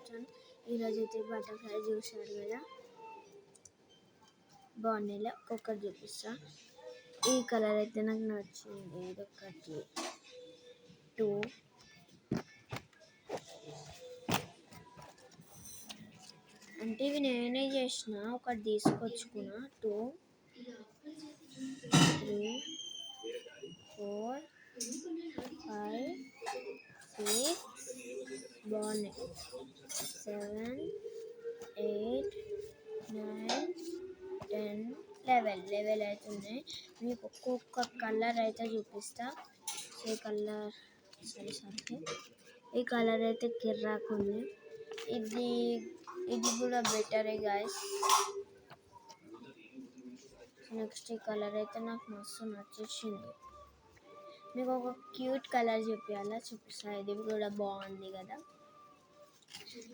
చూపిస్తాను. ఈరోజు అయితే బటర్ఫ్లై చూశారు కదా, బాగున్నాయిలే. ఒక్కొక్కటి చూపిస్తా. ఈ కలర్ అయితే నాకు నచ్చింది. ఇది ఒకటి 2 అంటే ఇవి నేనే చేసిన, ఒకటి తీసుకొచ్చుకున్నా. 2 3 4 5 6 బాగున్నాయి. 7 8 9 10 11 అయితే ఉన్నాయి. మీకు ఒక్కొక్క కలర్ అయితే చూపిస్తా. ఈ కలర్ ఈ కలర్ అయితే కిర్రాక్ ఉంది. ఇది కూడా బెటరే గాయస్. నెక్స్ట్ ఈ కలర్ అయితే నాకు మస్తు నచ్చేసింది. మీకు ఒక క్యూట్ కలర్ చూపిస్తా. ఇది కూడా బాగుంది కదా.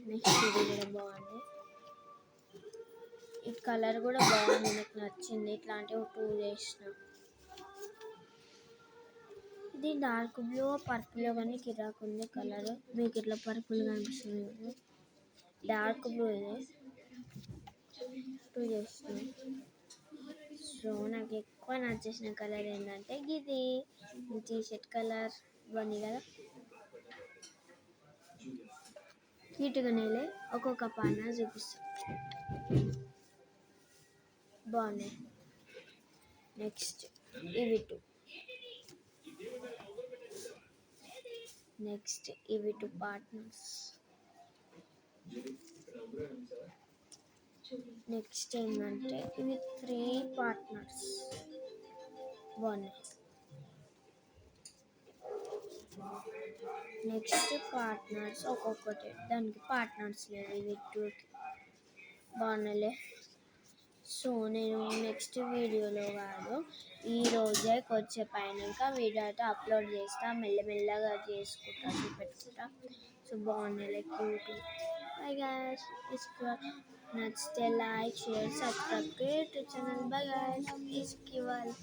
నెక్స్ట్ ఇది కూడా బాగుంది. ఈ కలర్ కూడా బాగుంది, నాకు నచ్చింది. ఇట్లాంటివి 2 చేసిన. ఇది డార్క్ బ్లూ పర్పుల్ కానీ కిరాక్ ఉంది కలర్. మీకు ఇట్లా పర్పుల్ కనిపిస్తుంది. డార్క్ బ్లూ ఇది 2 చేసిన. సో నాకు ఎక్కువ నచ్చేసిన కలర్ ఏంటంటే ఇది టీ-షర్ట్ కలర్. ఇవన్నీ కదా క్యూట్గానేలే. ఒక్కొక్క పాన చూపిస్తా. బాగున్నాయి. నెక్స్ట్ ఇవి 2. నెక్స్ట్ ఇవి 2 పార్ట్నర్స్. నెక్స్ట్ ఏంటంటే ఇవి 3 పార్ట్నర్స్. బాగున్నాయి. నెక్స్ట్ పార్ట్నర్స్ ఒక్కొక్కటి, దానికి పార్ట్నర్స్ లేదు. ఇవి 2కి బాగున్నాయిలే. సో నేను నెక్స్ట్ వీడియోలో కాదు, ఈ రోజే కొంచెం పైన వీడియో అయితే అప్లోడ్ చేస్తా. మెల్లమెల్లగా చేసుకుంటా, చూపెట్టుకుంటా. సో బాగున్నాయిలే, క్యూట్. Bye guys. నచ్చితే like, share, subscribe to channel. Bye guys. ఇస్కి వాళ్ళు